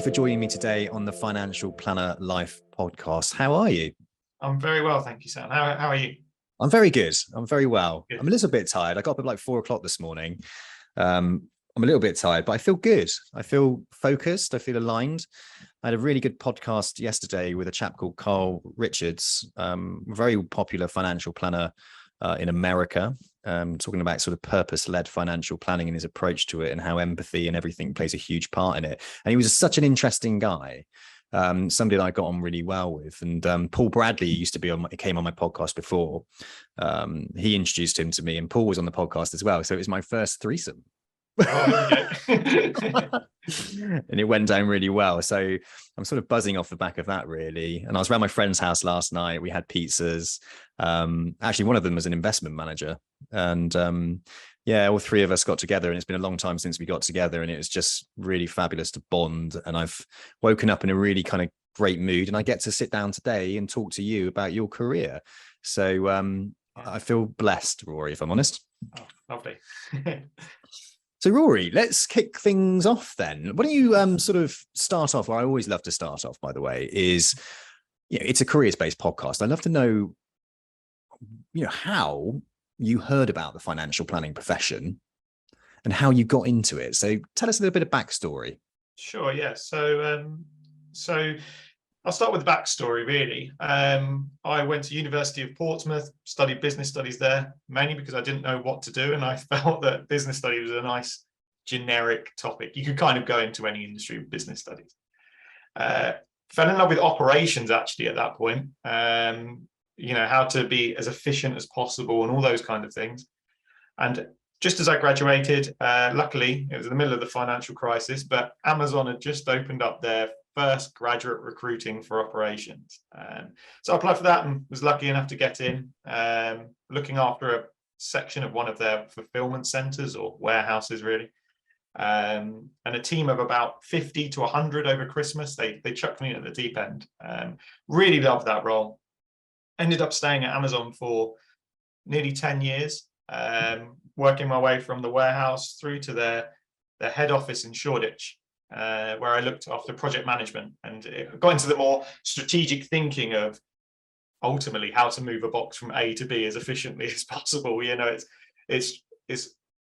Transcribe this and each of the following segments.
for joining me today on the Financial Planner Life podcast. How are you? I'm very well, thank you, Sam. How are you? I'm very good. I'm very well. Good. I'm a little bit tired. I got up at like 4 o'clock this morning. I'm a little bit tired, but I feel good. I feel focused. I feel aligned. I had a really good podcast yesterday with a chap called Carl Richards, very popular financial planner in America, talking about sort of purpose-led financial planning and his approach to it and how empathy and everything plays a huge part in it. And he was such an interesting guy, somebody that I got on really well with. And Paul Bradley used to be on, he came on my podcast before. He introduced him to me, and Paul was on the podcast as well. So it was my first threesome. And it went down really well. So I'm sort of buzzing off the back of that, really. And I was around my friend's house last night. We had pizzas. Actually, one of them was an investment manager. And yeah, all three of us got together, and it's been a long time since we got together, and it was just really fabulous to bond. And I've woken up in a really kind of great mood, and I get to sit down today and talk to you about your career. So I feel blessed, Rory, if I'm honest. Oh, lovely. So Rory, let's kick things off then. Why don't you sort of start off, where I always love to start off, by the way, is, you know, it's a careers-based podcast. I'd love to know, you know, how you heard about the financial planning profession and how you got into it. So tell us a little bit of backstory. Sure, yeah. So I'll start with the backstory, really. I went to University of Portsmouth, studied business studies there, mainly because I didn't know what to do, and I felt that business studies was a nice generic topic. You could kind of go into any industry with business studies. Fell in love with operations, actually, at that point. You know, how to be as efficient as possible and all those kind of things. And just as I graduated, luckily, it was in the middle of the financial crisis, but Amazon had just opened up their first graduate recruiting for operations. So I applied for that and was lucky enough to get in, looking after a section of one of their fulfillment centers, or warehouses, really. And a team of about 50 to 100 over Christmas. They chucked me at the deep end. Really loved that role. Ended up staying at Amazon for nearly 10 years, working my way from the warehouse through to their head office in Shoreditch, where I looked after project management, and it got into the more strategic thinking of ultimately how to move a box from A to B as efficiently as possible. You know, it's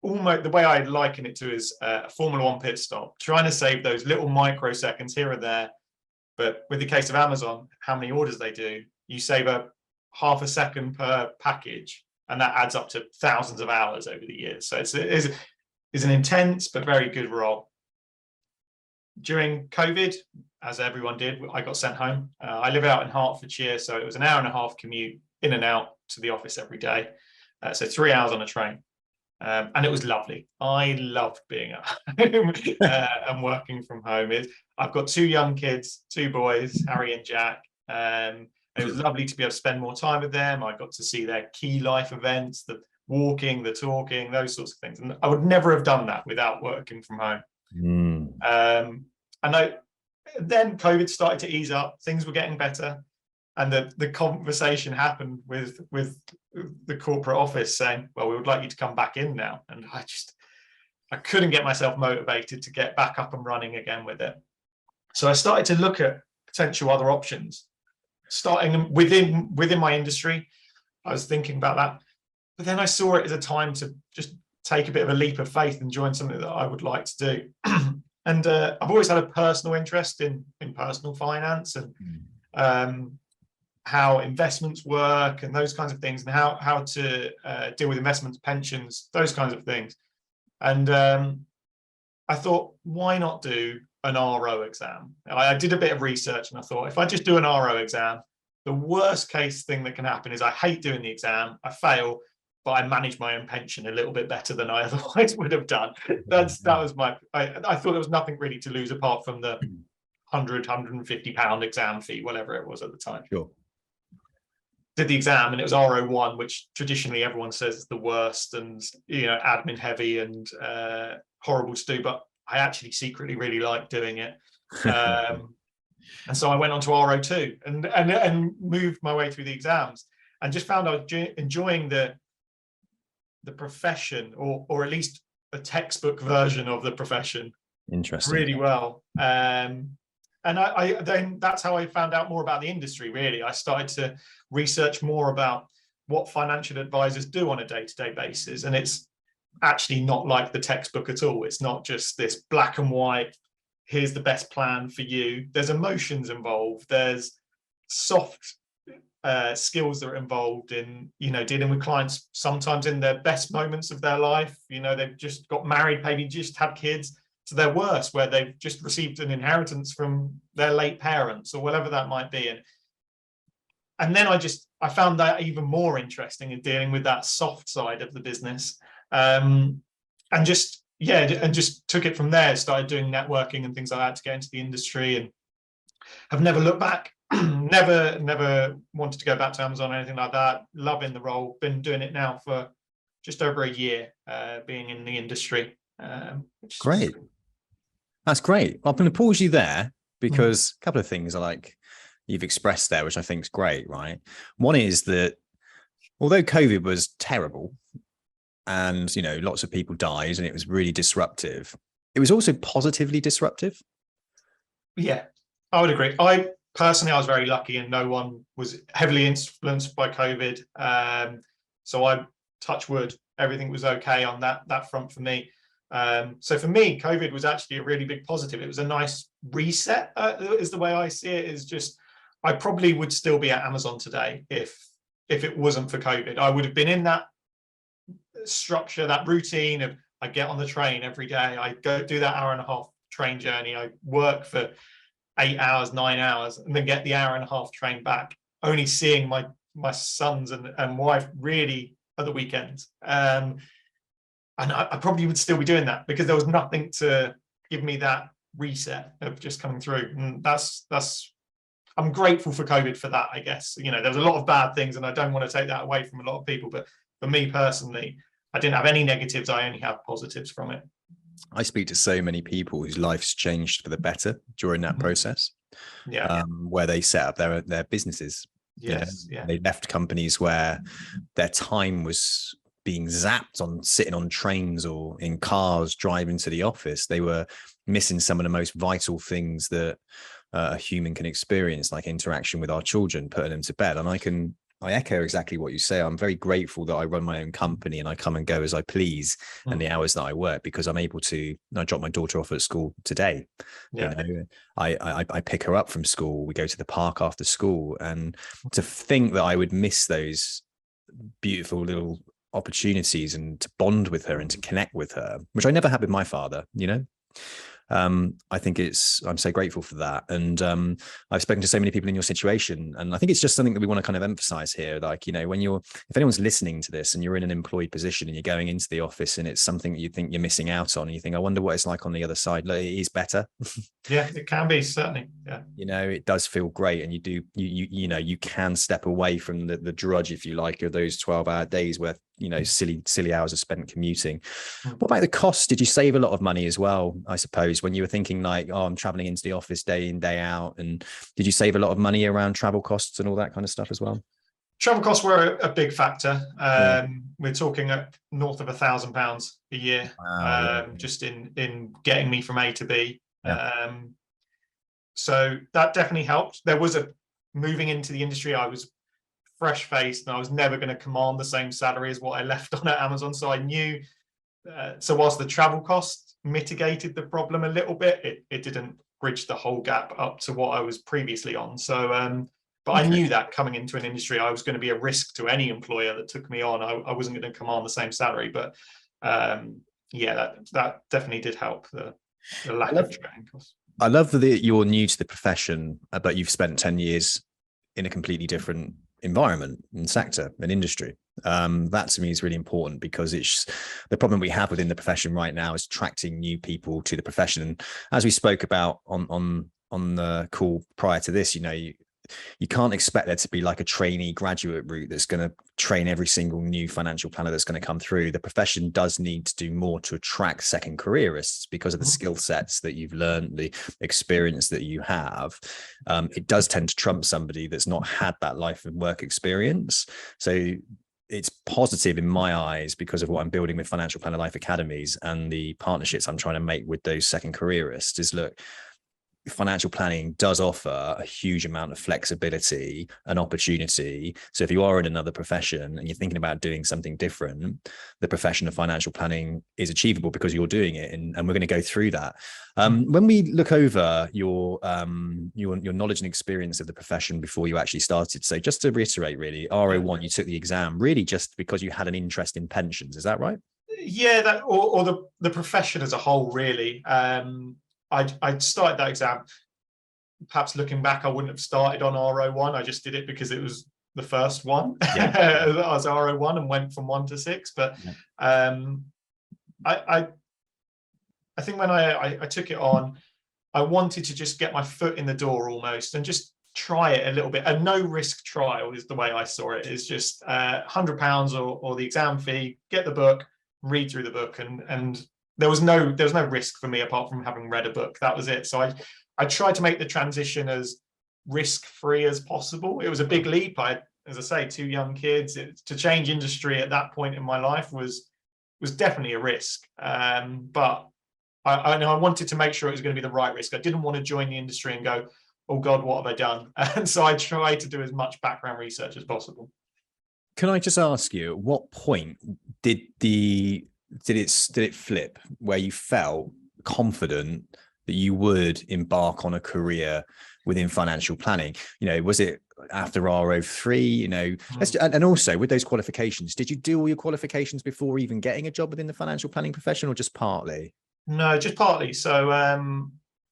almost, the way I liken it to is a Formula One pit stop, trying to save those little microseconds here and there. But with the case of Amazon, how many orders they do, you save a half a second per package, and that adds up to thousands of hours over the years. So it's an intense but very good role. During COVID, as everyone did, I got sent home. I live out in Hertfordshire, so it was an hour and a half commute in and out to the office every day. So 3 hours on a train. And it was lovely. I loved being at home and working from home. I've got 2 young kids, 2 boys, Harry and Jack. It was lovely to be able to spend more time with them. I got to see their key life events, the walking, the talking, those sorts of things. And I would never have done that without working from home. And then COVID started to ease up. Things were getting better. And the conversation happened with the corporate office saying, well, we would like you to come back in now. And I couldn't get myself motivated to get back up and running again with it. So I started to look at potential other options, starting within my industry. I was thinking about that, but then I saw it as a time to just take a bit of a leap of faith and join something that I would like to do. And I've always had a personal interest in personal finance and how investments work and those kinds of things, and how to deal with investments, pensions, those kinds of things. And I thought, why not do an RO exam? I did a bit of research, and I thought, if I just do an RO exam, the worst case thing that can happen is I hate doing the exam, I fail, but I manage my own pension a little bit better than I otherwise would have done. I thought there was nothing really to lose apart from the £150 exam fee, whatever it was at the time. Sure. Did the exam, and it was RO1, which traditionally everyone says is the worst, and, you know, admin heavy and horrible to do, but I actually secretly really like doing it. And so I went on to RO2 and moved my way through the exams, and just found I was enjoying the profession, or at least a textbook version of the profession. Interesting. Really well. And then that's how I found out more about the industry, really. I started to research more about what financial advisors do on a day-to-day basis. And it's actually not like the textbook at all. It's not just this black and white, here's the best plan for you. There's emotions involved. There's soft skills that are involved in, dealing with clients sometimes in their best moments of their life. They've just got married, maybe just had kids, to their worst, where they've just received an inheritance from their late parents or whatever that might be. And then I found that even more interesting in dealing with that soft side of the business. And just took it from there, started doing networking and things like that to get into the industry, and have never looked back. never wanted to go back to Amazon or anything like that. Loving the role. Been doing it now for just over a year, being in the industry. Great. That's great. I'm going to pause you there because a couple of things you've expressed there, which I think is great, right? One is that although COVID was terrible and, lots of people died and it was really disruptive, it was also positively disruptive. Yeah, I would agree. I was very lucky and no one was heavily influenced by COVID. So I touch wood, everything was okay on that front for me. So for me, COVID was actually a really big positive. It was a nice reset, is the way I see it. Is just, I probably would still be at Amazon today if it wasn't for COVID. I would have been in that structure, that routine of, I get on the train every day, I go do that hour-and-a-half train journey, I work for 8 hours, 9 hours, and then get the hour-and-a-half train back, only seeing my sons and wife really at the weekends. And I probably would still be doing that because there was nothing to give me that reset of just coming through. And I'm grateful for COVID for that, I guess. There was a lot of bad things and I don't want to take that away from a lot of people, but for me personally, I didn't have any negatives. I only have positives from it. I speak to so many people whose lives changed for the better during that process. Yeah. Where they set up their businesses. Yes. Yeah. They left companies where their time was being zapped on sitting on trains or in cars driving to the office. They were missing some of the most vital things that a human can experience, like interaction with our children, putting them to bed. And I echo exactly what you say. I'm very grateful that I run my own company and I come and go as I please and the hours that I work, because I'm able to. I drop my daughter off at school today. Yeah. I pick her up from school. We go to the park after school, and to think that I would miss those beautiful little opportunities and to bond with her and to connect with her, which I never had with my father, I think I'm so grateful for that. And I've spoken to so many people in your situation, and I think it's just something that we want to kind of emphasize here. Like, if anyone's listening to this and you're in an employed position and you're going into the office and it's something that you think you're missing out on, and you think, I wonder what it's like on the other side. Like, it is better. Yeah, it can be, certainly. Yeah. It does feel great. And you can step away from the drudge, if you like, of those 12-hour days where, silly hours are spent commuting. What about the cost? Did you save a lot of money as well, I suppose, when you were thinking like, I'm traveling into the office day in, day out? And did you save a lot of money around travel costs and all that kind of stuff as well? Travel costs were a big factor. We're talking north of £1,000 a year. Wow, just in getting me from A to B. Yeah. So that definitely helped. There was moving into the industry, I was fresh-faced and I was never going to command the same salary as what I left on at Amazon. So I knew, so whilst the travel cost mitigated the problem a little bit, it didn't bridge the whole gap up to what I was previously on. So, but I knew that coming into an industry, I was going to be a risk to any employer that took me on. I wasn't going to command the same salary, but that definitely did help, the lack of training costs. I love that you're new to the profession, but you've spent 10 years in a completely different environment and sector and industry. That to me is really important, because it's the problem we have within the profession right now is attracting new people to the profession. And as we spoke about on the call prior to this, you can't expect there to be like a trainee graduate route that's going to train every single new financial planner that's going to come through. The profession does need to do more to attract second careerists because of the skill sets that you've learned, the experience that you have. It does tend to trump somebody that's not had that life and work experience. So it's positive in my eyes because of what I'm building with Financial Planner Life Academies and the partnerships I'm trying to make with those second careerists is, look, financial planning does offer a huge amount of flexibility and opportunity. So if you are in another profession and you're thinking about doing something different, the profession of financial planning is achievable because you're doing it. And we're going to go through that. When we look over your knowledge and experience of the profession before you actually started, so just to reiterate, really, RO1, you took the exam really just because you had an interest in pensions. Is that right? Yeah, that or the profession as a whole, really. I started that exam. Perhaps looking back, I wouldn't have started on RO1. I just did it because it was the first one. Yeah. I was RO1 and went from 1 to 6. But I think when I took it on, I wanted to just get my foot in the door almost and just try it a little bit. A no risk trial is the way I saw it. Is just £100 or the exam fee, get the book, read through the book, and there was no risk for me apart from having read a book. That was it. So I tried to make the transition as risk-free as possible. It was a big leap. As I say, 2 young kids. To change industry at that point in my life was definitely a risk. But I know I wanted to make sure it was going to be the right risk. I didn't want to join the industry and go, oh God, what have I done? And so I tried to do as much background research as possible. Can I just ask you, at what point did it flip where you felt confident that you would embark on a career within financial planning? Was it after RO3? And also with those qualifications, did you do all your qualifications before even getting a job within the financial planning profession, or just partly? No, just partly. So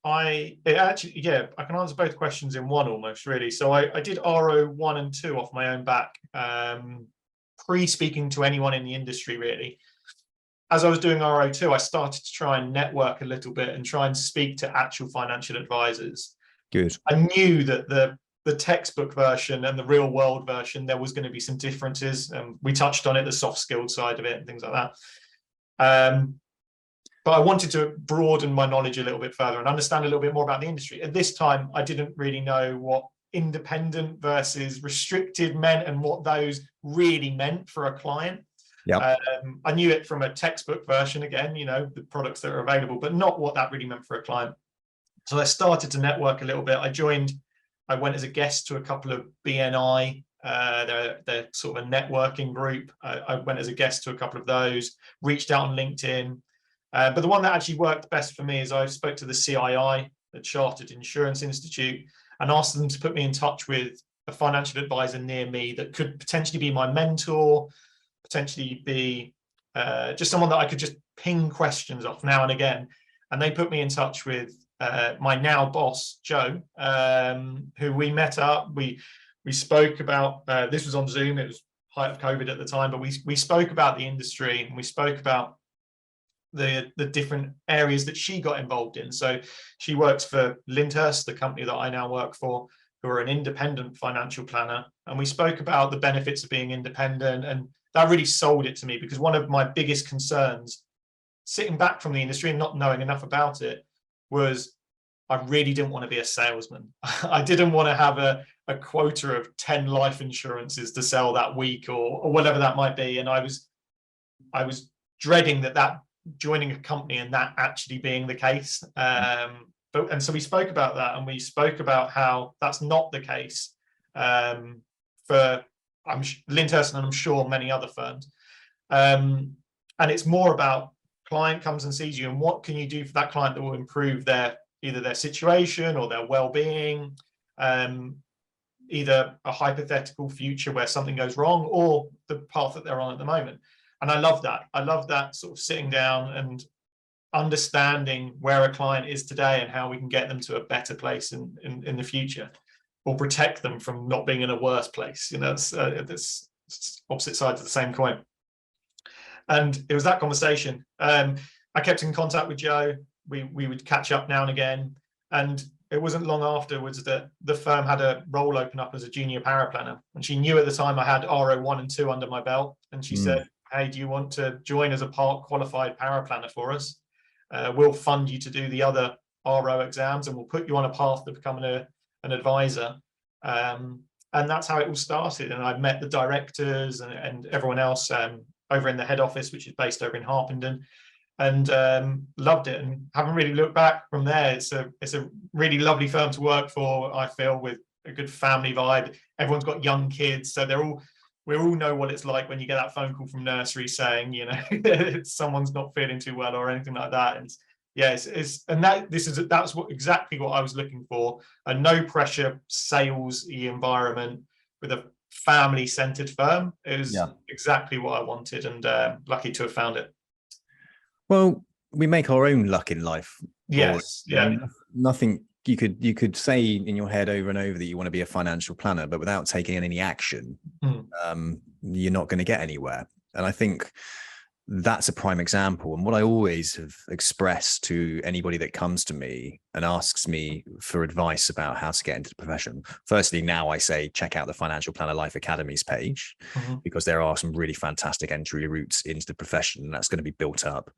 I can answer both questions in one almost, really. So I did RO1 and 2 off my own back, pre-speaking to anyone in the industry, really. As I was doing RO2, I started to try and network a little bit and try and speak to actual financial advisors. Good. I knew that the textbook version and the real world version, there was going to be some differences. We touched on it, the soft skilled side of it and things like that. But I wanted to broaden my knowledge a little bit further and understand a little bit more about the industry. At this time, I didn't really know what independent versus restricted meant and what those really meant for a client. Yeah. I knew it from a textbook version, again, the products that are available, but not what that really meant for a client. So I started to network a little bit. I went as a guest to a couple of BNI, they're sort of a networking group. I went as a guest to a couple of those, reached out on LinkedIn. But the one that actually worked best for me is I spoke to the CII, the Chartered Insurance Institute, and asked them to put me in touch with a financial advisor near me that could potentially be my mentor, potentially be just someone that I could just ping questions off now and again. And they put me in touch with my now boss, Joe, who we met up. We spoke about, this was on Zoom, it was height of COVID at the time, but we spoke about the industry and we spoke about the different areas that she got involved in. So she works for Lyndhurst, the company that I now work for, who are an independent financial planner. And we spoke about the benefits of being independent, and that really sold it to me, because one of my biggest concerns sitting back from the industry and not knowing enough about it was I really didn't want to be a salesman. I didn't want to have a quota of 10 life insurances to sell that week or whatever that might be. And I was dreading that joining a company and that actually being the case. And so we spoke about that, and we spoke about how that's not the case for Lyndhurst and I'm sure many other firms. And it's more about client comes and sees you, and what can you do for that client that will improve either their situation or their well-being, either a hypothetical future where something goes wrong or the path that they're on at the moment. And I love that. I love that sort of sitting down and understanding where a client is today and how we can get them to a better place in the future, or protect them from not being in a worse place. It's opposite sides of the same coin. And it was that conversation. I kept in contact with Joe. We would catch up now and again. And it wasn't long afterwards that the firm had a role open up as a junior paraplanner. And she knew at the time I had RO1 and 2 under my belt. And she said, hey, do you want to join as a part qualified paraplanner for us? We'll fund you to do the other RO exams, and we'll put you on a path to becoming an advisor. And that's how it all started. And I met the directors and everyone else over in the head office, which is based over in Harpenden. and loved it, and haven't really looked back from there. It's a really lovely firm to work for, I feel, with a good family vibe. Everyone's got young kids, so we all know what it's like when you get that phone call from nursery saying, you know, someone's not feeling too well or anything like that. And yeah, that's exactly what I was looking for. A no pressure salesy environment with a family centered firm. It was exactly what I wanted, and lucky to have found it. Well, we make our own luck in life. Yes. Yeah. Nothing you could say in your head over and over that you want to be a financial planner, but without taking any action, you're not going to get anywhere. And I think that's a prime example. And what I always have expressed to anybody that comes to me and asks me for advice about how to get into the profession, firstly, now I say, check out the Financial Planner Life Academies page, because there are some really fantastic entry routes into the profession. And that's going to be built up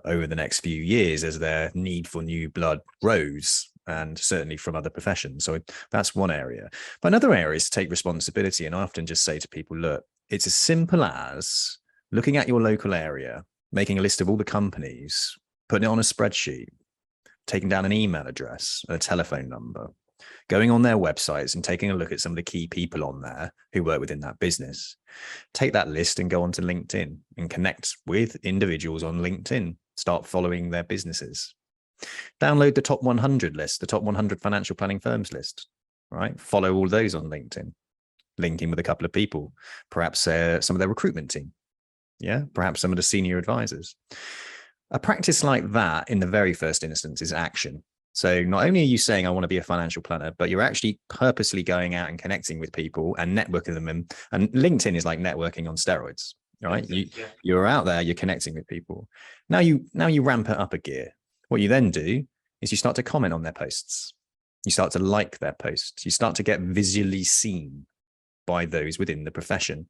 over the next few years as their need for new blood grows, and certainly from other professions. So that's one area. But another area is to take responsibility. And I often just say to people, look, it's as simple as looking at your local area, making a list of all the companies, putting it on a spreadsheet, taking down an email address, a telephone number, going on their websites and taking a look at some of the key people on there who work within that business. Take that list and go onto LinkedIn and connect with individuals on LinkedIn. Start following their businesses. Download the top 100 list, the top 100 financial planning firms list, right? Follow all those on LinkedIn. Link in with a couple of people, perhaps some of their recruitment team. Yeah, perhaps some of the senior advisors. A practice like that in the very first instance is action. So not only are you saying, I want to be a financial planner, but you're actually purposely going out and connecting with people and networking them. And LinkedIn is like networking on steroids, right? You're out there, you're connecting with people. Now you ramp it up a gear. What you then do is you start to comment on their posts. You start to like their posts. You start to get visually seen by those within the profession.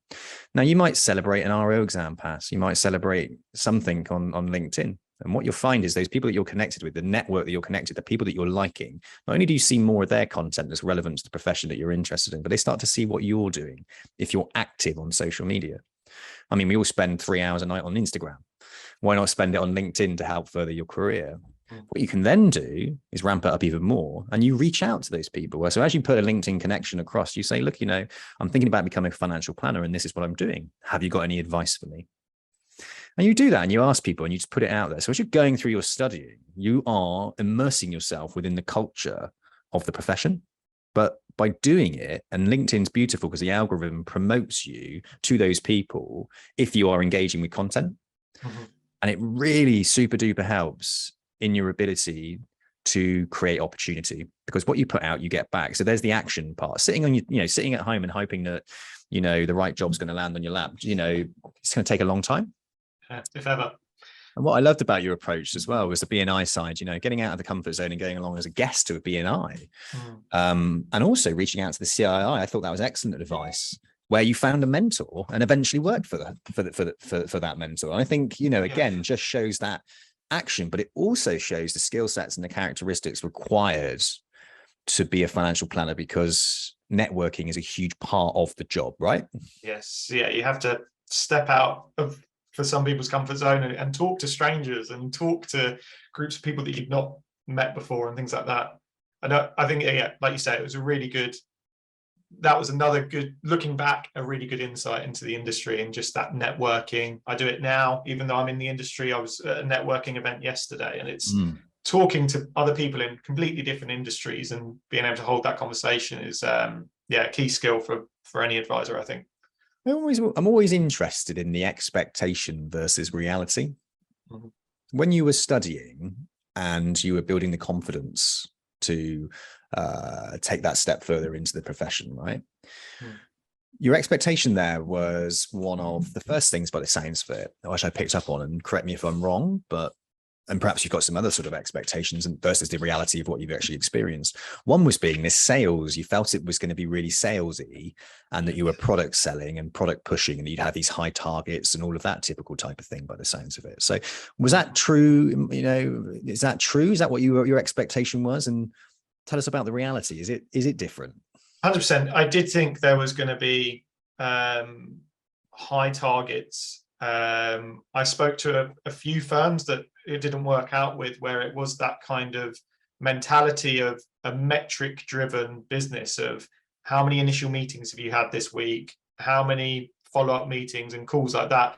Now, you might celebrate an RO exam pass. You might celebrate something on LinkedIn. And what you'll find is those people that you're connected with, the network that you're connected, the people that you're liking, not only do you see more of their content that's relevant to the profession that you're interested in, but they start to see what you're doing if you're active on social media. I mean, we all spend 3 hours a night on Instagram. Why not spend it on LinkedIn to help further your career? What you can then do is ramp it up even more, and you reach out to those people. So as you put a LinkedIn connection across, you say, look, you know, I'm thinking about becoming a financial planner and this is what I'm doing. Have you got any advice for me? And you do that and you ask people and you just put it out there. So as you're going through your studying, you are immersing yourself within the culture of the profession. But by doing it, and LinkedIn's beautiful because the algorithm promotes you to those people if you are engaging with content. And it really super duper helps in your ability to create opportunity, because what you put out, you get back. So there's the action part. Sitting on sitting at home and hoping that, the right job's going to land on your lap, it's going to take a long time. If ever. And what I loved about your approach as well was the BNI side, getting out of the comfort zone and going along as a guest to a BNI. And also reaching out to the CII. I thought that was excellent advice, where you found a mentor and eventually worked for that mentor. And I think, again, just shows that action, but it also shows the skill sets and the characteristics required to be a financial planner, because networking is a huge part of the job, right? Yes. Yeah. You have to step out of, for some people's, comfort zone and talk to strangers and talk to groups of people that you've not met before and things like that. And I think, like you say, it was that was another good, looking back, a really good insight into the industry and just that networking. I do it now, even though I'm in the industry. I was at a networking event yesterday, and it's talking to other people in completely different industries and being able to hold that conversation is, a key skill for any advisor, I think. I'm always interested in the expectation versus reality. When you were studying and you were building the confidence to take that step further into the profession, right? Your expectation there was one of the first things, by the sounds of it, which I picked up on, and correct me if I'm wrong, and perhaps you've got some other sort of expectations and versus the reality of what you've actually experienced. One was being this sales. You felt it was going to be really salesy, and that you were product selling and product pushing, and you'd have these high targets and all of that typical type of thing, by the sounds of it. So was that true? Is that true? Is that what your expectation was? And tell us about the reality. Is it different? 100%. I did think there was going to be high targets I spoke to a few firms that it didn't work out with, where it was that kind of mentality of a metric driven business of how many initial meetings have you had this week, how many follow-up meetings and calls like that.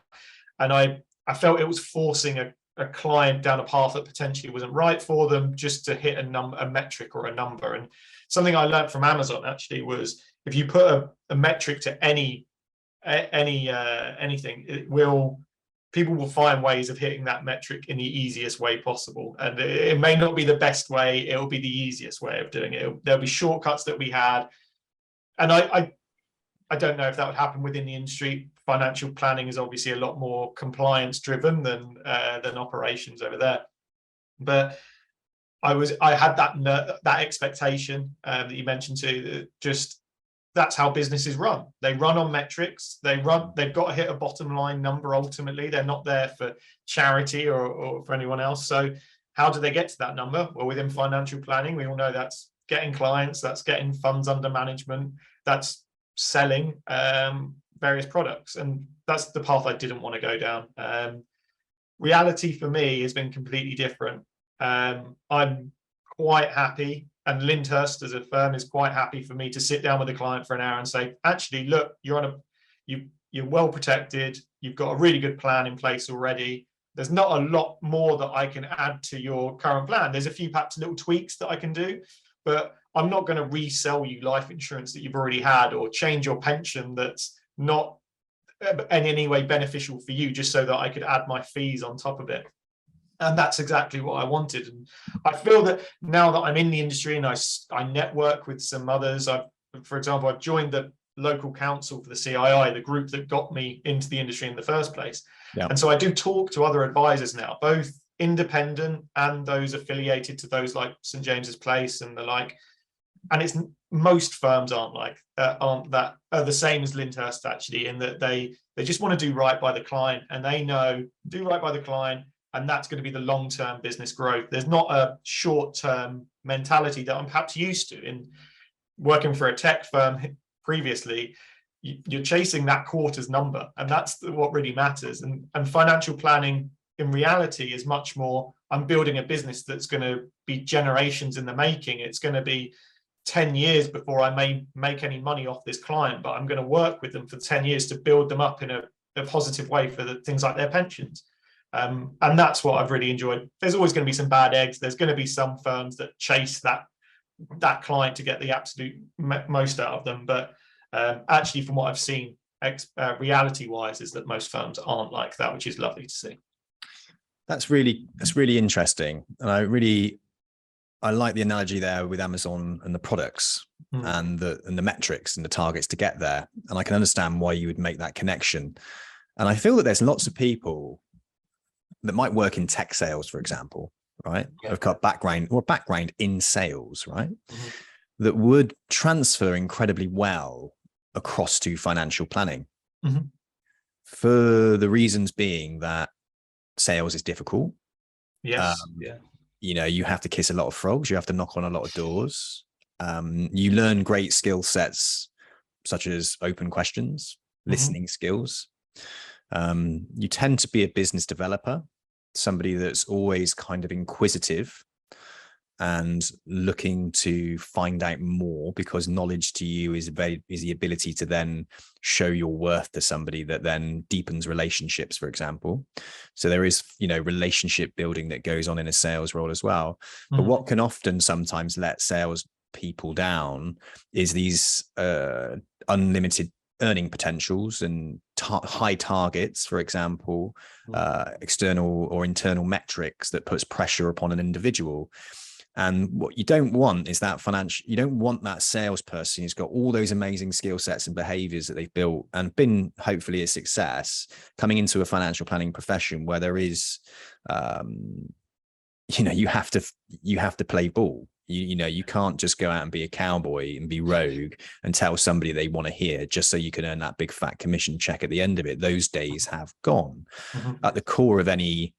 And I felt it was forcing a client down a path that potentially wasn't right for them, just to hit a metric or a number. And something I learned from Amazon actually was, if you put a metric to anything, people will find ways of hitting that metric in the easiest way possible. And it may not be the best way, it'll be the easiest way of doing it. There'll be shortcuts that we had. And I don't know if that would happen within the industry. Financial planning is obviously a lot more compliance driven than operations over there. But I had that expectation that you mentioned too. Just that's how businesses run. They run on metrics. They've got to hit a bottom line number ultimately. They're not there for charity or for anyone else. So how do they get to that number? Well, within financial planning, we all know that's getting clients, that's getting funds under management, that's selling various products. And that's the path I didn't want to go down. Reality for me has been completely different. I'm quite happy, and Lyndhurst as a firm is quite happy for me to sit down with a client for an hour and say, actually, look, you're well protected. You've got a really good plan in place already. There's not a lot more that I can add to your current plan. There's a few perhaps little tweaks that I can do, but I'm not going to resell you life insurance that you've already had, or change your pension that's not in any way beneficial for you, just so that I could add my fees on top of it. And that's exactly what I wanted. And I feel that now that I'm in the industry and I network with some others, for example, I've joined the local council for the CII, the group that got me into the industry in the first place. Yeah. And so I do talk to other advisors now, both independent and those affiliated to those like St. James's Place and the like. And it's most firms are the same as Lyndhurst actually, in that they just want to do right by the client, and they know do right by the client, and that's going to be the long-term business growth. There's not a short-term mentality that I'm perhaps used to in working for a tech firm previously. You're chasing that quarter's number, and that's what really matters. And financial planning in reality is much more, I'm building a business that's going to be generations in the making. It's going to be 10 years before I may make any money off this client, but I'm going to work with them for 10 years to build them up in a positive way for things like their pensions. And that's what I've really enjoyed. There's always going to be some bad eggs. There's going to be some firms that chase that client to get the absolute most out of them. But actually, from what I've seen, reality-wise, is that most firms aren't like that, which is lovely to see. That's really interesting. And I like the analogy there with Amazon and the products and the metrics and the targets to get there. And I can understand why you would make that connection. And I feel that there's lots of people that might work in tech sales, for example, right? Yeah. Have got background in sales, right? Mm-hmm. That would transfer incredibly well across to financial planning. Mm-hmm. For the reasons being that sales is difficult. Yes. You know, you have to kiss a lot of frogs. You have to knock on a lot of doors. You learn great skill sets, such as open questions, listening skills. You tend to be a business developer, somebody that's always kind of inquisitive and looking to find out more, because knowledge to you is the ability to then show your worth to somebody that then deepens relationships, for example. So there is, relationship building that goes on in a sales role as well. But what can often sometimes let sales people down is these unlimited earning potentials and high targets, for example, external or internal metrics that puts pressure upon an individual. And what you don't want is you don't want that salesperson who's got all those amazing skill sets and behaviors that they've built and been hopefully a success coming into a financial planning profession where there is, you have to play ball. You can't just go out and be a cowboy and be rogue and tell somebody they want to hear just so you can earn that big fat commission check at the end of it. Those days have gone. At the core of any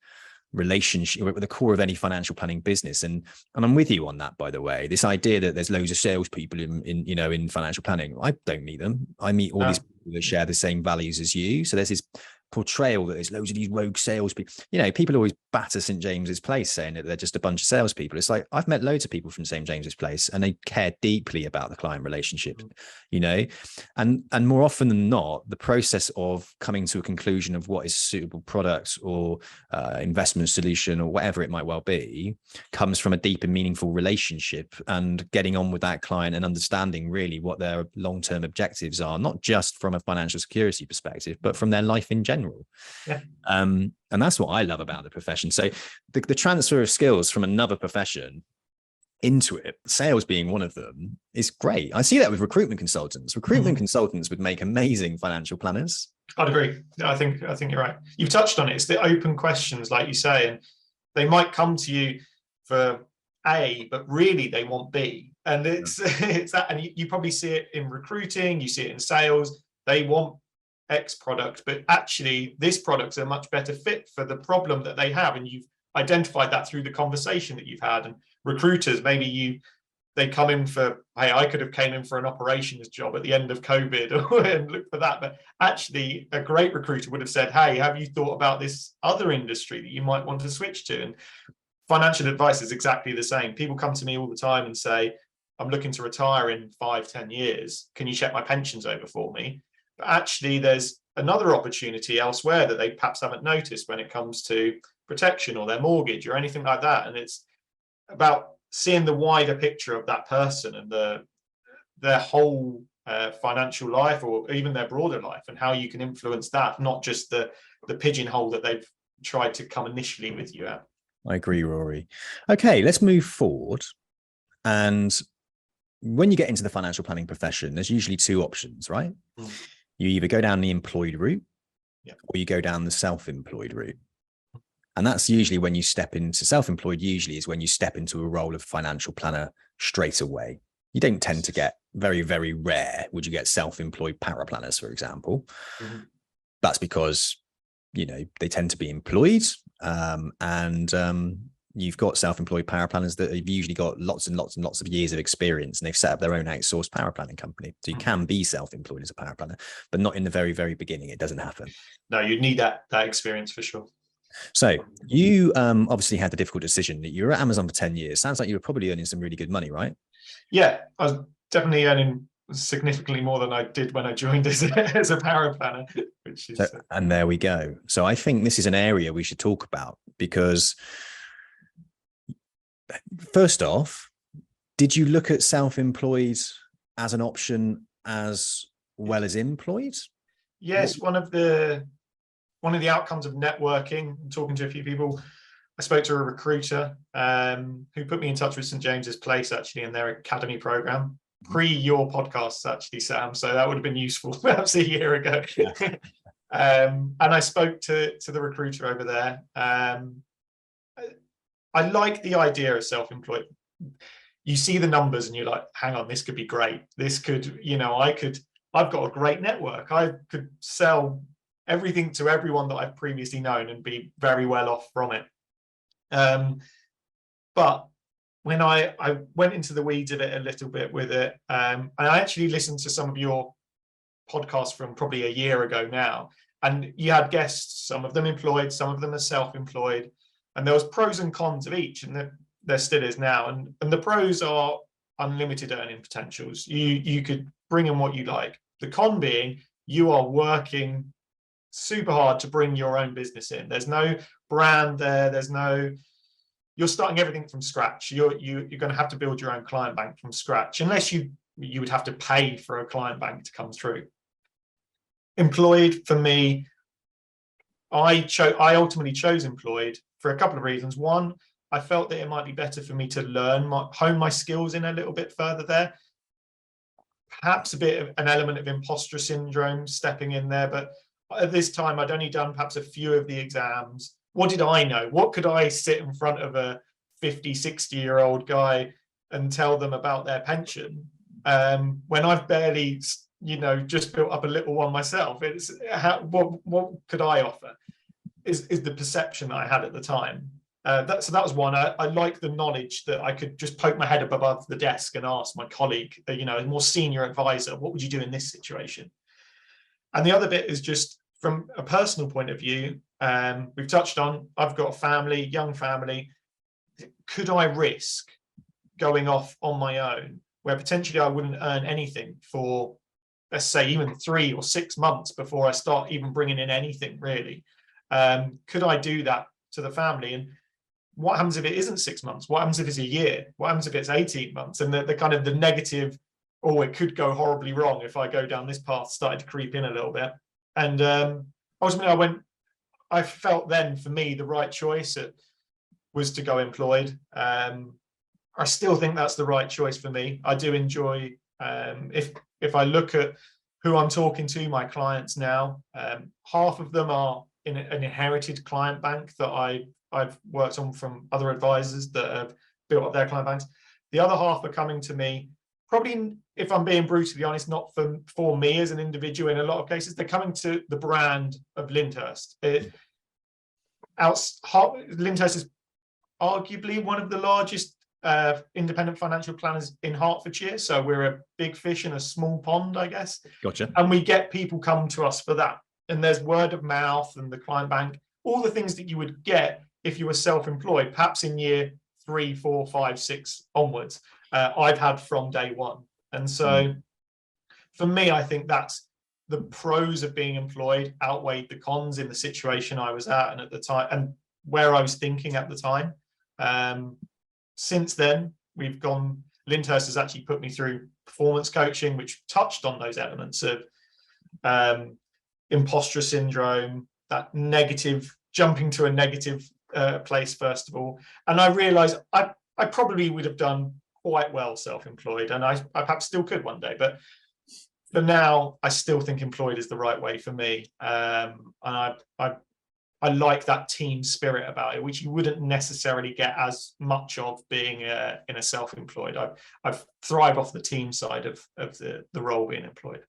relationship, at the core of any financial planning business, and I'm with you on that, by the way. This idea that there's loads of salespeople in financial planning, I don't meet them. I meet all these people that share the same values as you. So there's this portrayal that there's loads of these rogue salespeople. You know, people always batter St. James's Place saying that they're just a bunch of salespeople. It's like, I've met loads of people from St. James's Place and they care deeply about the client relationship, you know, and more often than not, the process of coming to a conclusion of what is a suitable product or investment solution or whatever it might well be comes from a deep and meaningful relationship and getting on with that client and understanding really what their long-term objectives are, not just from a financial security perspective, but from their life in general. Yeah. And that's what I love about the profession. So the transfer of skills from another profession into it, sales being one of them, is great. I see that with recruitment consultants. Recruitment consultants would make amazing financial planners. I'd agree. I think you're right. You've touched on it. It's the open questions, like you say, and they might come to you for A, but really they want B. And it's that, and you probably see it in recruiting, you see it in sales. They want X product, but actually this product's a much better fit for the problem that they have. And you've identified that through the conversation that you've had. And recruiters, maybe they come in for, hey, I could have came in for an operations job at the end of COVID and look for that. But actually a great recruiter would have said, hey, have you thought about this other industry that you might want to switch to? And financial advice is exactly the same. People come to me all the time and say, I'm looking to retire in 5-10 years. Can you check my pensions over for me? But actually there's another opportunity elsewhere that they perhaps haven't noticed when it comes to protection or their mortgage or anything like that. And it's about seeing the wider picture of that person and their whole financial life, or even their broader life, and how you can influence that, not just the pigeonhole that they've tried to come initially with you at. I agree, Rory. Okay, let's move forward. And when you get into the financial planning profession, there's usually two options, right? You either go down the employed route, or you go down the self-employed route. And that's usually when you step into self-employed, usually is when you step into a role of financial planner straight away. You don't tend to get, very, very rare would you get self-employed paraplanners, for example. That's because, you know, they tend to be employed, and you've got self-employed paraplanners that have usually got lots and lots and lots of years of experience, and they've set up their own outsourced paraplanning company. So you can be self-employed as a paraplanner, but not in the very, very beginning. It doesn't happen. No, you'd need that experience for sure. So you obviously had the difficult decision that you were at Amazon for 10 years. Sounds like you were probably earning some really good money, right? Yeah, I was definitely earning significantly more than I did when I joined as a paraplanner. Which is, and there we go. So I think this is an area we should talk about, because first off, did you look at self-employed as an option as well as employed? Yes, one of the outcomes of networking, talking to a few people, I spoke to a recruiter who put me in touch with St. James's Place, actually, in their academy program, pre your podcasts, actually, Sam. So that would have been useful perhaps a year ago. And I spoke to the recruiter over there. I like the idea of self-employed. You see the numbers and you're like, hang on, this could be great. This could, you know, I've got a great network. I could sell everything to everyone that I've previously known and be very well off from it. But when I went into the weeds of it a little bit with it, and I actually listened to some of your podcasts from probably a year ago now, and you had guests, some of them employed, some of them are self-employed, and there was pros and cons of each, and there still is now. And the pros are unlimited earning potentials. You could bring in what you like. The con being you are working super hard to bring your own business in. There's no brand there. You're starting everything from scratch. You're going to have to build your own client bank from scratch, unless you would have to pay for a client bank to come through. Employed, for me, I ultimately chose employed for a couple of reasons. One, I felt that it might be better for me to hone my skills in a little bit further there. Perhaps a bit of an element of imposter syndrome stepping in there, but at this time I'd only done perhaps a few of the exams. What did I know? What could I sit in front of a 50, 60-year-old guy and tell them about their pension when I've barely, just built up a little one myself? It's what could I offer? Is the perception that I had at the time. So that was one. I like the knowledge that I could just poke my head up above the desk and ask my colleague, a more senior advisor, what would you do in this situation? And the other bit is just from a personal point of view, we've touched on, I've got a family, young family. Could I risk going off on my own where potentially I wouldn't earn anything for, let's say, even 3 or 6 months before I start even bringing in anything really? Could I do that to the family? And what happens if it isn't 6 months? What happens if it's a year? What happens if it's 18 months? And the kind of the negative, oh, it could go horribly wrong if I go down this path, started to creep in a little bit. And ultimately I felt then for me, the right choice was to go employed. I still think that's the right choice for me. I do enjoy, if I look at who I'm talking to, my clients now, half of them are in an inherited client bank that I've worked on from other advisors that have built up their client banks. The other half are coming to me, probably, if I'm being brutally honest, not for me as an individual in a lot of cases. They're coming to the brand of Lyndhurst. Lyndhurst is arguably one of the largest independent financial planners in Hertfordshire. So we're a big fish in a small pond, I guess. Gotcha. And we get people come to us for that. And there's word of mouth and the client bank, all the things that you would get if you were self-employed, perhaps in year 3, 4, 5, 6 onwards. I've had from day one. And so for me, I think that's the pros of being employed outweighed the cons in the situation I was at and at the time and where I was thinking at the time. Since then, Lyndhurst has actually put me through performance coaching, which touched on those elements of imposter syndrome, that negative, jumping to a negative place, first of all. And I realized I probably would have done quite well self-employed, and I perhaps still could one day. But for now, I still think employed is the right way for me. And I like that team spirit about it, which you wouldn't necessarily get as much of being in a self-employed. I thrive off the team side of the role being employed.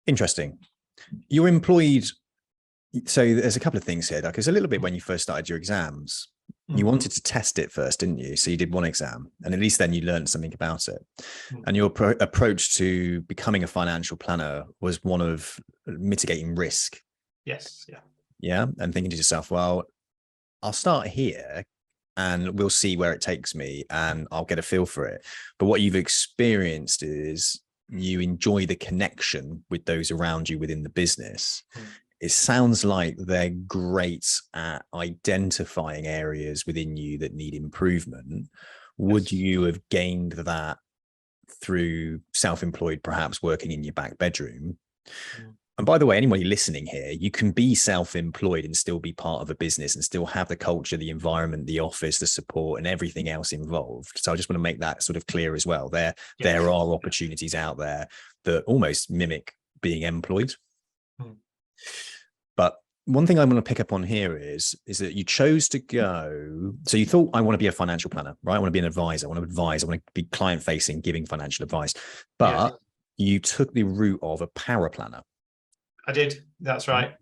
Interesting. You're employed. So there's a couple of things here. Like, it's a little bit when you first started your exams, you wanted to test it first, didn't you? So you did one exam, and at least then you learned something about it. And your approach to becoming a financial planner was one of mitigating risk. Yes. Yeah. Yeah. And thinking to yourself, well, I'll start here and we'll see where it takes me and I'll get a feel for it. But what you've experienced is you enjoy the connection with those around you within the business. It sounds like they're great at identifying areas within you that need improvement. Would you have gained that through self-employed, perhaps working in your back bedroom? And by the way, anybody listening here, you can be self-employed and still be part of a business and still have the culture, the environment, the office, the support, and everything else involved. So I just want to make that sort of clear as well. There are opportunities out there that almost mimic being employed. But one thing I want to pick up on here is that you chose to go. So you thought, I want to be a financial planner, right? I want to be an advisor. I want to advise. I want to be client facing, giving financial advice. But you took the route of a paraplanner. I did. That's right.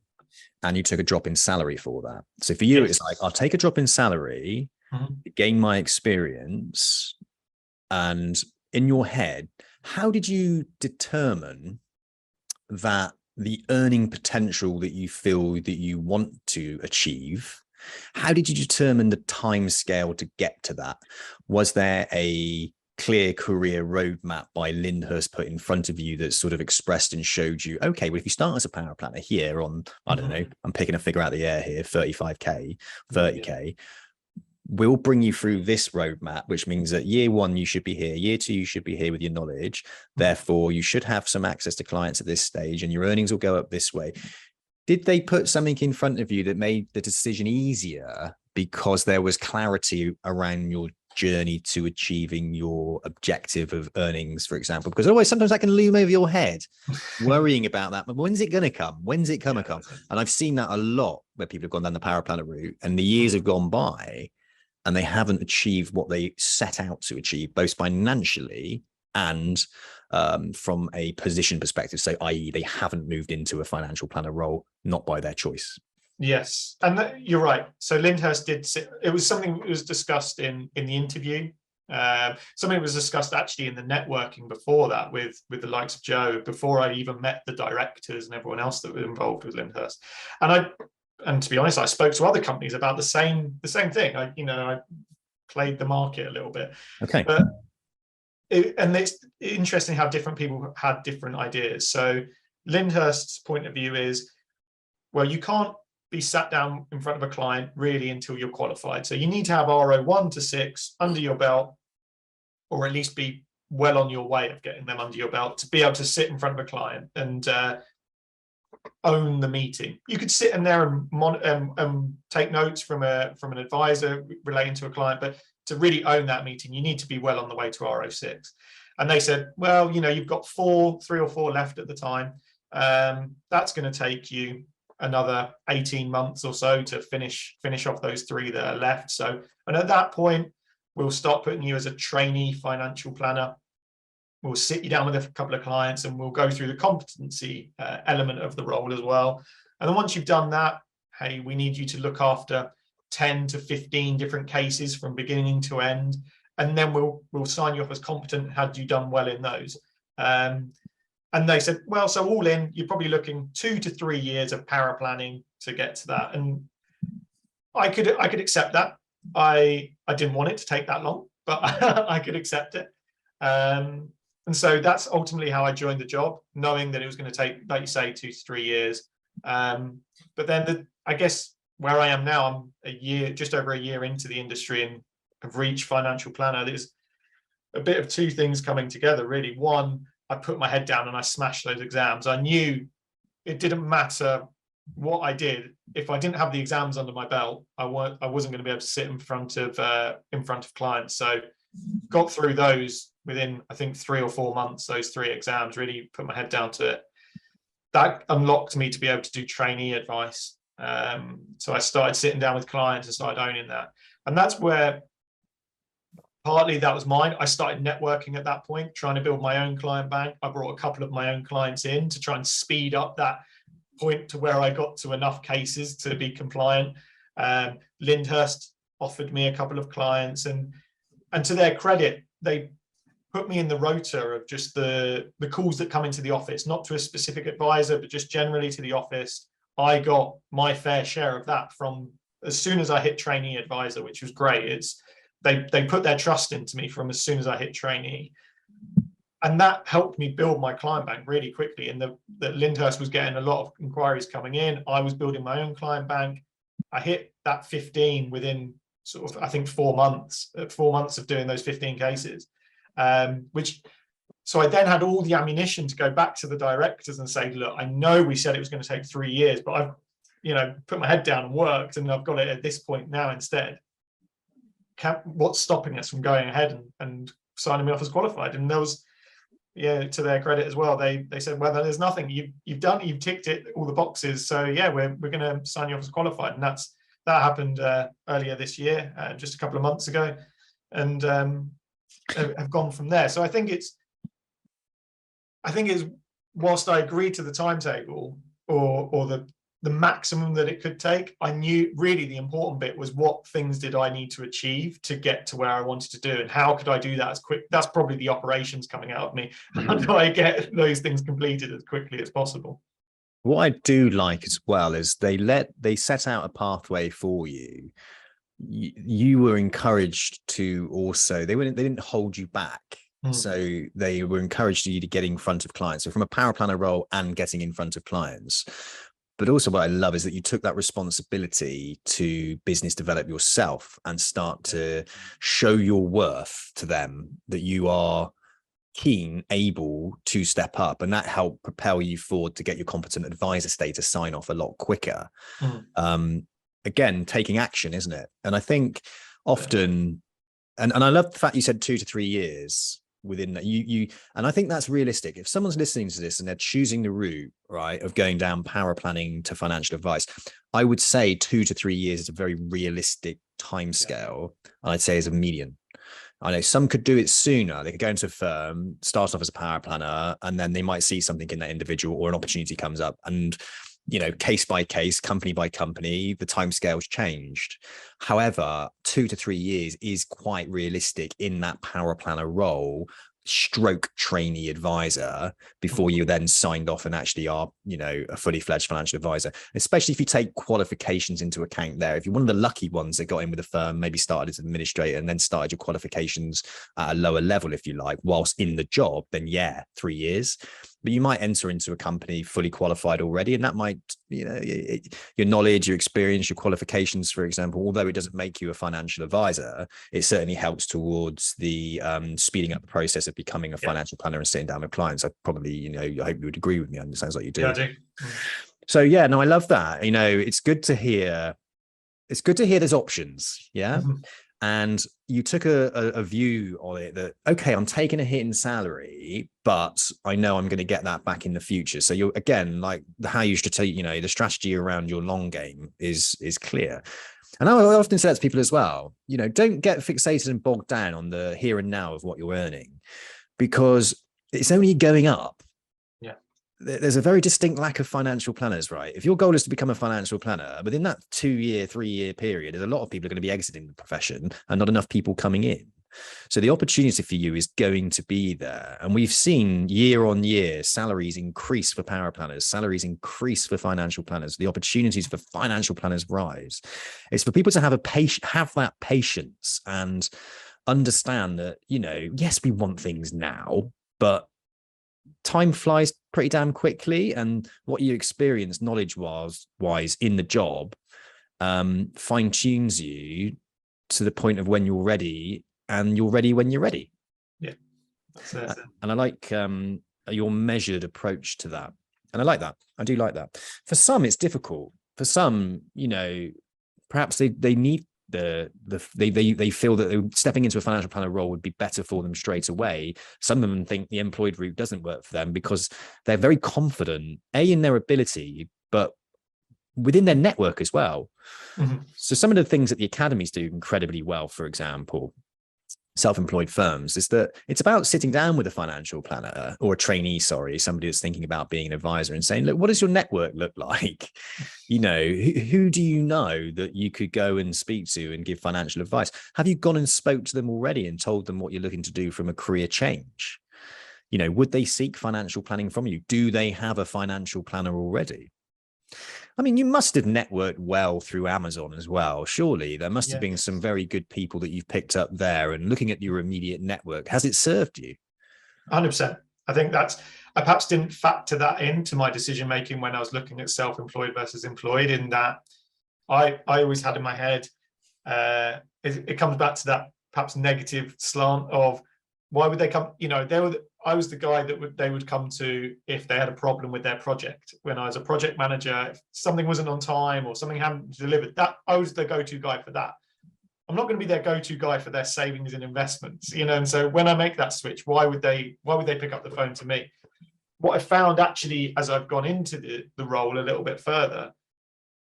And you took a drop in salary for that. So for you, it's like, I'll take a drop in salary, gain my experience. And in your head, how did you determine that the earning potential that you feel that you want to achieve, how did you determine the time scale to get to that? Was there a clear career roadmap by Lyndhurst put in front of you that sort of expressed and showed you, okay, well, if you start as a paraplanner here on, I don't know, I'm picking a figure out of the air here, 35K, 30K, we'll bring you through this roadmap, which means that year 1, you should be here. Year 2, you should be here with your knowledge. Therefore, you should have some access to clients at this stage and your earnings will go up this way. Did they put something in front of you that made the decision easier because there was clarity around your journey to achieving your objective of earnings, for example? Because otherwise sometimes that can loom over your head, worrying about that. But when's it going to come? When's it come? And I've seen that a lot where people have gone down the paraplanner route and the years have gone by and they haven't achieved what they set out to achieve, both financially and from a position perspective. So i.e. they haven't moved into a financial planner role, not by their choice. Yes, and you're right. So Lyndhurst it was something that was discussed in the interview. Something was discussed actually in the networking before that with the likes of Joe, before I even met the directors and everyone else that was involved with Lyndhurst. And to be honest, I spoke to other companies about the same thing. I played the market a little bit. Okay. But and it's interesting how different people had different ideas. So Lyndhurst's point of view is, well, you can't be sat down in front of a client really until you're qualified. So you need to have RO 1 to 6 under your belt, or at least be well on your way of getting them under your belt to be able to sit in front of a client and own the meeting. You could sit in there and take notes from an advisor relating to a client, but to really own that meeting, you need to be well on the way to RO6. And they said, well, you've got 3 or 4 left at the time. That's going to take you another 18 months or so to finish off those 3 that are left. So, and at that point, we'll start putting you as a trainee financial planner. We'll sit you down with a couple of clients and we'll go through the competency element of the role as well. And then once you've done that, hey, we need you to look after 10 to 15 different cases from beginning to end. And then we'll sign you off as competent had you done well in those. And they said, well, so all in, you're probably looking 2 to 3 years of paraplanning to get to that. And I could accept that. I didn't want it to take that long, but I could accept it. And so that's ultimately how I joined the job, knowing that it was going to take, like you say, 2 to 3 years. But then I guess where I am now, I'm just over a year into the industry and have reached financial planner. There's a bit of 2 things coming together, really. One, I put my head down and I smashed those exams. I knew it didn't matter what I did. If I didn't have the exams under my belt, I wasn't going to be able to sit in front of clients. So got through those within, I think, 3 or 4 months, those 3 exams, really put my head down to it. That unlocked me to be able to do trainee advice. So I started sitting down with clients and started owning that. And that's where partly that was mine. I started networking at that point, trying to build my own client bank. I brought a couple of my own clients in to try and speed up that point to where I got to enough cases to be compliant. Lyndhurst offered me a couple of clients, and to their credit, they put me in the rota of just the calls that come into the office, not to a specific advisor, but just generally to the office. I got my fair share of that from as soon as I hit trainee advisor, which was great. They put their trust into me from as soon as I hit trainee. And that helped me build my client bank really quickly. And that Lyndhurst was getting a lot of inquiries coming in. I was building my own client bank. I hit that 15 within sort of, I think, 4 months of doing those 15 cases, so I then had all the ammunition to go back to the directors and say, look, I know we said it was going to take 3 years, but I've put my head down and worked, and I've got it at this point now instead. What's stopping us from going ahead and signing me off as qualified? And there was, to their credit as well, they said, well, there's nothing you've ticked it, all the boxes, so yeah, we're going to sign you off as qualified. And that happened earlier this year, just a couple of months ago, and have gone from there. So I think it's whilst I agreed to the timetable or the maximum that it could take, I knew really the important bit was what things did I need to achieve to get to where I wanted to do, and how could I do that as quick. That's probably the operations coming out of me. How do I get those things completed as quickly as possible? What I do like as well is they set out a pathway for you. You were encouraged to also, they didn't hold you back. So they were encouraging you to get in front of clients. So from a paraplanner role and getting in front of clients. But also what I love is that you took that responsibility to business develop yourself and start to show your worth to them, that you are keen, able to step up, and that helped propel you forward to get your competent advisor status sign off a lot quicker. Again, taking action, isn't it? And I think often, and I love the fact you said 2 to 3 years within that. And I think that's realistic. If someone's listening to this and they're choosing the route, right, of going down power planning to financial advice, I would say 2 to 3 years is a very realistic timescale. I'd say is a median. I know some could do it sooner. They could go into a firm, start off as a power planner, and then they might see something in that individual, or an opportunity comes up, and case by case, company by company, the timescales changed. However, 2 to 3 years is quite realistic in that Paraplanner role, stroke trainee advisor, before you then signed off and actually are, a fully fledged financial advisor, especially if you take qualifications into account there. If you're one of the lucky ones that got in with the firm, maybe started as an administrator and then started your qualifications at a lower level, if you like, whilst in the job, then 3 years. But you might enter into a company fully qualified already, and that might, your knowledge, your experience, your qualifications, for example, although it doesn't make you a financial advisor, it certainly helps towards the speeding up the process of becoming a financial planner and sitting down with clients. I probably, I hope you would agree with me. It sounds like you do. Yeah, I do. So no, I love that. It's good to hear. It's good to hear there's options. Yeah. Mm-hmm. And you took a view on it that, okay, I'm taking a hit in salary, but I know I'm going to get that back in the future. So you're, again, like how you should take, the strategy around your long game is clear. And I often say that to people as well, don't get fixated and bogged down on the here and now of what you're earning, because it's only going up. There's a very distinct lack of financial planners, right? If your goal is to become a financial planner, within that 2-year, 3-year period, there's a lot of people are going to be exiting the profession and not enough people coming in. So the opportunity for you is going to be there. And we've seen year on year salaries increase for paraplanners, salaries increase for financial planners, the opportunities for financial planners rise. It's for people to have that patience and understand that, yes, we want things now, but time flies pretty damn quickly, and what you experience knowledge wise in the job fine tunes you to the point of when you're ready, and you're ready when you're ready. Yeah, that's it. And I like your measured approach to that, and I like that. I do like that. For some, it's difficult. For some, perhaps they need they feel that stepping into a financial planner role would be better for them straight away. Some of them think the employed route doesn't work for them because they're very confident, in their ability, but within their network as well. Mm-hmm. So some of the things that the academies do incredibly well, for example, self-employed firms, is that it's about sitting down with a financial planner or a trainee, somebody that's thinking about being an advisor, and saying, look, what does your network look like? Who do you know that you could go and speak to and give financial advice? Have you gone and spoke to them already and told them what you're looking to do from a career change? Would they seek financial planning from you? Do they have a financial planner already? I mean, you must have networked well through Amazon as well. Surely there must have been some very good people that you've picked up there. And looking at your immediate network, has it served you? 100%. I think I perhaps didn't factor that into my decision making when I was looking at self-employed versus employed, in that I always had in my head, it comes back to that perhaps negative slant of, why would they come? I was the guy that they would come to if they had a problem with their project. When I was a project manager, if something wasn't on time or something hadn't delivered, that I was the go-to guy for that. I'm not going to be their go-to guy for their savings and investments, And so when I make that switch, why would they pick up the phone to me? What I found actually, as I've gone into the role a little bit further,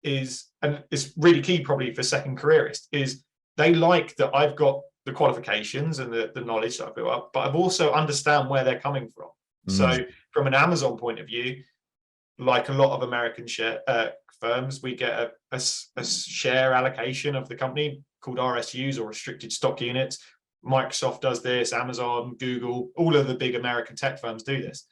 is, and it's really key probably for second careerist, is they like that I've got the qualifications and the knowledge that I've built up, but I've also understand where they're coming from. So from an Amazon point of view, like a lot of American firms, we get a share allocation of the company called RSUs, or restricted stock units. Microsoft does this, Amazon, Google, all of the big American tech firms do this.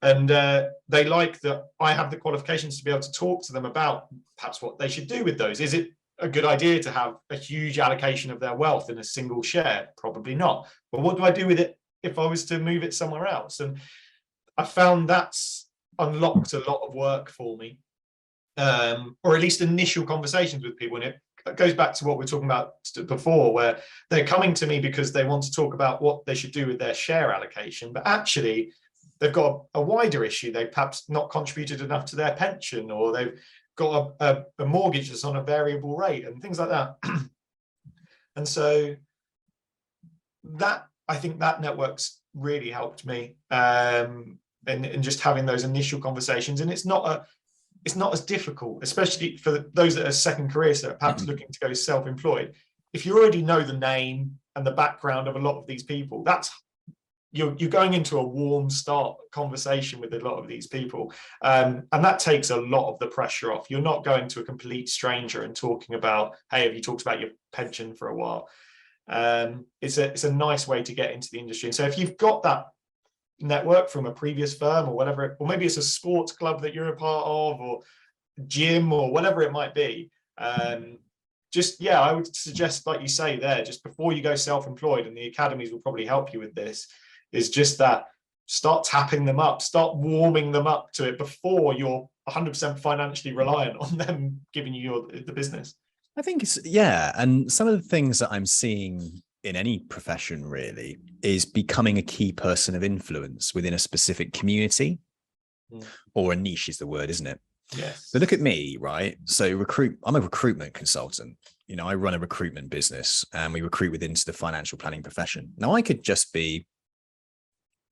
And they like that I have the qualifications to be able to talk to them about perhaps what they should do with those. Is it a good idea to have a huge allocation of their wealth in a single share? Probably not. But what do I do with it if I was to move it somewhere else? And I found that's unlocked a lot of work for me, or at least initial conversations with people. And it goes back to what we were talking about before, where they're coming to me because they want to talk about what they should do with their share allocation, but actually they've got a wider issue. They've perhaps not contributed enough to their pension, or they've got a mortgage that's on a variable rate and things like that. And so I think that network's really helped me, and just having those initial conversations. And it's not as difficult, especially for those that are second careers that are perhaps looking to go self-employed. If you already know the name and the background of a lot of these people, that's you're going into a warm start conversation with a lot of these people, and that takes a lot of the pressure off. You're not going to a complete stranger and talking about, hey, have you talked about your pension for a while? It's a nice way to get into the industry. And so if you've got that network from a previous firm or whatever, or maybe it's a sports club that you're a part of, or gym, or whatever it might be, I would suggest, like you say there, just before you go self-employed, and the academies will probably help you with this, is just that start tapping them up, start warming them up to it before you're 100% financially reliant on them giving you the business. I think it's, yeah. And some of the things that I'm seeing in any profession really is becoming a key person of influence within a specific community, or a niche is the word, isn't it? Yes. But look at me, right? So I'm a recruitment consultant. You know, I run a recruitment business and we recruit within the financial planning profession. Now I could just be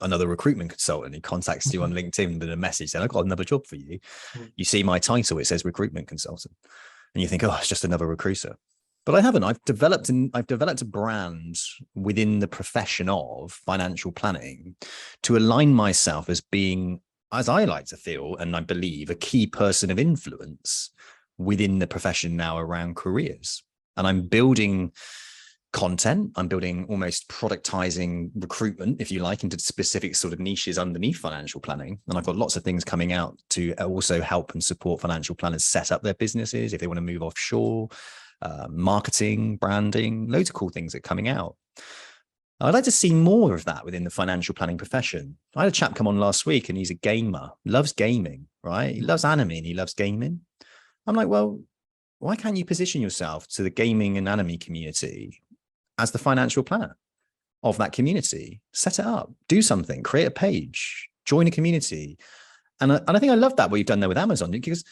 another recruitment consultant who contacts you on LinkedIn with a message saying, I've got another job for you. You see my title, it says recruitment consultant. And you think, oh, it's just another recruiter. But I haven't. I've developed a brand within the profession of financial planning to align myself as being, as I like to feel, and I believe, a key person of influence within the profession now around careers. And I'm building content. I'm building almost productizing recruitment, if you like, into specific sort of niches underneath financial planning. And I've got lots of things coming out to also help and support financial planners set up their businesses if they want to move offshore, marketing, branding, loads of cool things are coming out. I'd like to see more of that within the financial planning profession. I had a chap come on last week and he's a gamer, loves gaming, right? He loves anime and he loves gaming. I'm like, well, why can't you position yourself to the gaming and anime community as the financial planner of that community? Set it up, do something, create a page, join a community. And I think I love that what you've done there with Amazon, because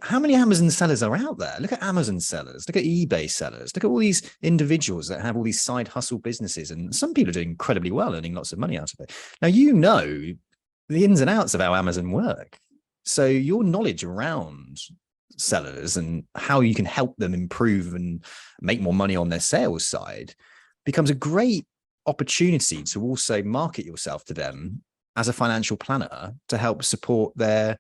how many Amazon sellers are out there? Look at Amazon sellers, look at eBay sellers, look at all these individuals that have all these side hustle businesses. And some people are doing incredibly well, earning lots of money out of it. Now, you know the ins and outs of how Amazon work. So your knowledge around sellers and how you can help them improve and make more money on their sales side becomes a great opportunity to also market yourself to them as a financial planner to help support their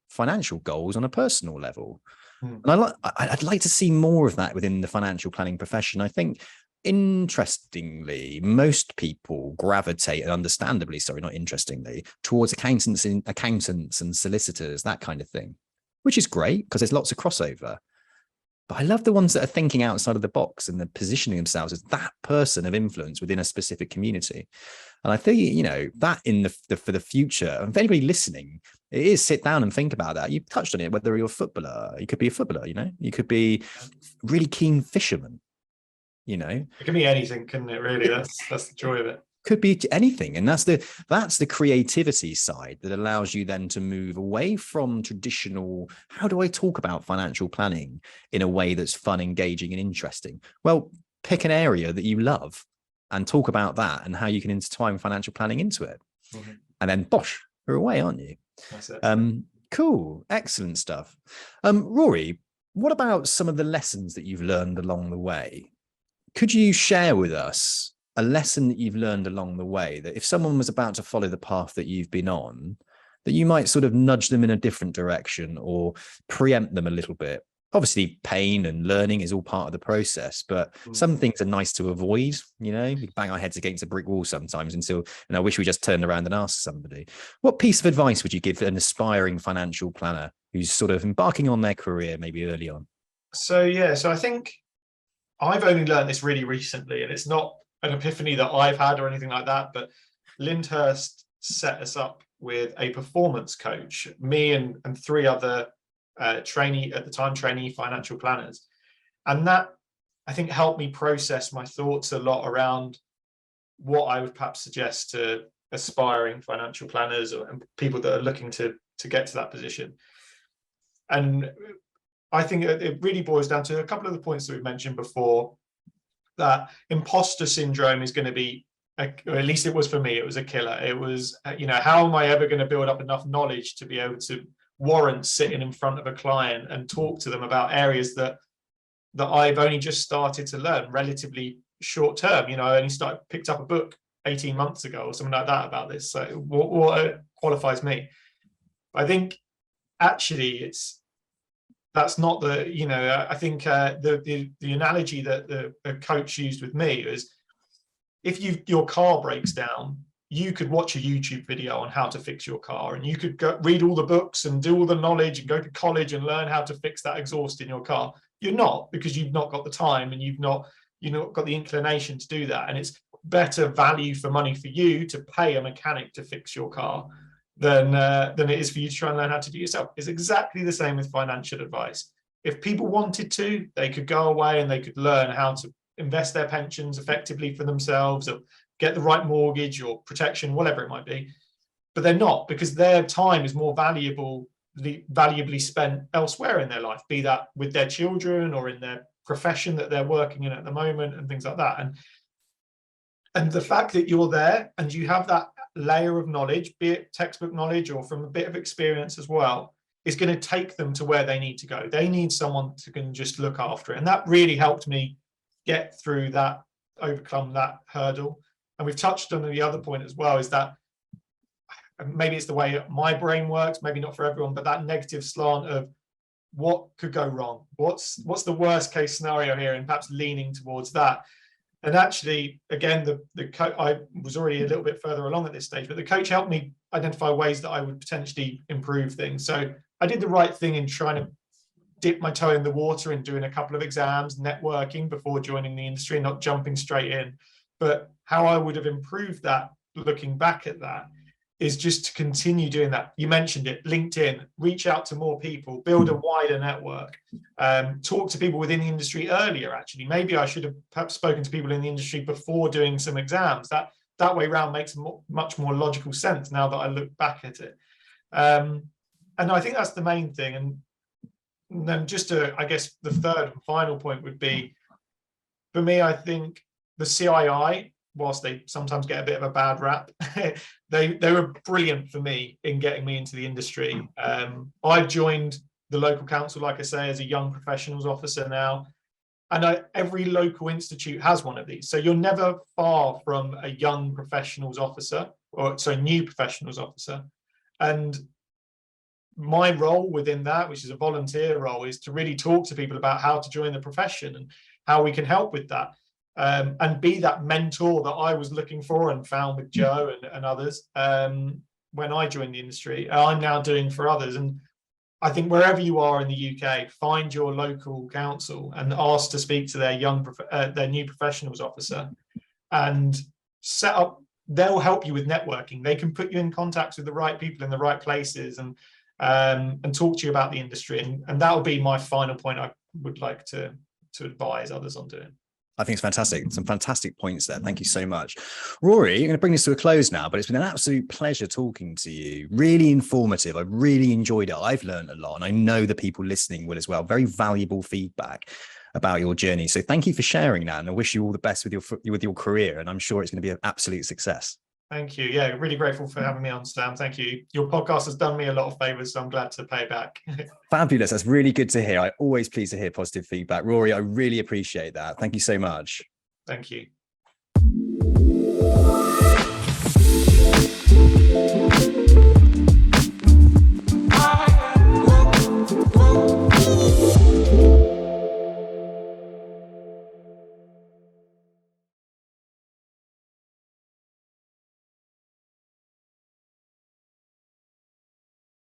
financial goals on a personal level. And I'd like to see more of that within the financial planning profession. I think, interestingly, most people gravitate, and understandably, sorry, not interestingly, towards accountants and solicitors, that kind of thing, which is great because there's lots of crossover. But I love the ones that are thinking outside of the box and they're positioning themselves as that person of influence within a specific community. And I think, you know, that for the future, and if anybody listening, it is sit down and think about that. You touched on it, whether you're a footballer, you could be a footballer, you know, you could be really keen fisherman, you know. It can be anything, couldn't it, really? That's the joy of it. Could be anything. And that's the creativity side that allows you then to move away from traditional, how do I talk about financial planning in a way that's fun, engaging, and interesting? Well, pick an area that you love and talk about that and how you can intertwine financial planning into it. And then bosh, you're away, aren't you? That's it. Cool. Excellent stuff. Rory, what about some of the lessons that you've learned along the way? Could you share with us a lesson that you've learned along the way, that if someone was about to follow the path that you've been on, that you might sort of nudge them in a different direction or preempt them a little bit? Obviously, pain and learning is all part of the process, but some things are nice to avoid. You know, we bang our heads against a brick wall sometimes until, and I wish we just turned around and asked somebody. What piece of advice would you give an aspiring financial planner who's sort of embarking on their career maybe early on? So I think I've only learned this really recently, and it's not an epiphany that I've had or anything like that, but Lyndhurst set us up with a performance coach, me and three other trainee financial planners. And that, I think, helped me process my thoughts a lot around what I would perhaps suggest to aspiring financial planners and people that are looking to get to that position. And I think it really boils down to a couple of the points that we've mentioned before, that imposter syndrome is going to be, or at least it was for me, it was a killer. It was, you know, how am I ever going to build up enough knowledge to be able to warrant sitting in front of a client and talk to them about areas that I've only just started to learn relatively short term. I only picked up a book 18 months ago or something like that about this. So what qualifies me? I think actually that's not I think the analogy that the coach used with me is, if your car breaks down, you could watch a YouTube video on how to fix your car, and you could go read all the books and do all the knowledge and go to college and learn how to fix that exhaust in your car. You're not, because you've not got the time and you've not got the inclination to do that. And it's better value for money for you to pay a mechanic to fix your car than it is for you to try and learn how to do it yourself. It's exactly the same with financial advice. If people wanted to, they could go away and they could learn how to invest their pensions effectively for themselves, or get the right mortgage or protection, whatever it might be. But they're not, because their time is more valuably spent elsewhere in their life, be that with their children or in their profession that they're working in at the moment and things like that. And the fact that you're there and you have that layer of knowledge, be it textbook knowledge or from a bit of experience as well, is going to take them to where they need to go. They need someone who can just look after it. And that really helped me get through that, overcome that hurdle. And we've touched on the other point as well, is that maybe it's the way my brain works, maybe not for everyone, but that negative slant of what could go wrong? What's the worst case scenario here? And perhaps leaning towards that. And actually, again, I was already a little bit further along at this stage, but the coach helped me identify ways that I would potentially improve things. So I did the right thing in trying to dip my toe in the water and doing a couple of exams, networking before joining the industry, not jumping straight in. But how I would have improved that, looking back at that, is just to continue doing that. You mentioned it, LinkedIn, reach out to more people, build a wider network, talk to people within the industry earlier, actually. Maybe I should have perhaps spoken to people in the industry before doing some exams. That way round makes much more logical sense now that I look back at it. And I think that's the main thing. And then just I guess the third and final point would be, for me, I think the CII, whilst they sometimes get a bit of a bad rap, they were brilliant for me in getting me into the industry. I joined the local council, like I say, as a young professionals officer now, and every local institute has one of these. So you're never far from a young professionals officer, new professionals officer. And my role within that, which is a volunteer role, is to really talk to people about how to join the profession and how we can help with that. And be that mentor that I was looking for and found with Joe and others when I joined the industry. I'm now doing for others. And I think wherever you are in the UK, find your local council and ask to speak to their new professionals officer, and set up. They'll help you with networking. They can put you in contact with the right people in the right places, and talk to you about the industry. And that will be my final point I would like to advise others on doing. I think it's fantastic. Some fantastic points there. Thank you so much. Rory, I'm going to bring this to a close now, but it's been an absolute pleasure talking to you. Really informative. I really enjoyed it. I've learned a lot, and I know the people listening will as well. Very valuable feedback about your journey. So thank you for sharing that, and I wish you all the best with your career, and I'm sure it's going to be an absolute success. Thank you. Yeah, really grateful for having me on, Sam. Thank you. Your podcast has done me a lot of favors, so I'm glad to pay back. Fabulous. That's really good to hear. I always pleased to hear positive feedback. Rory, I really appreciate that. Thank you so much. Thank you.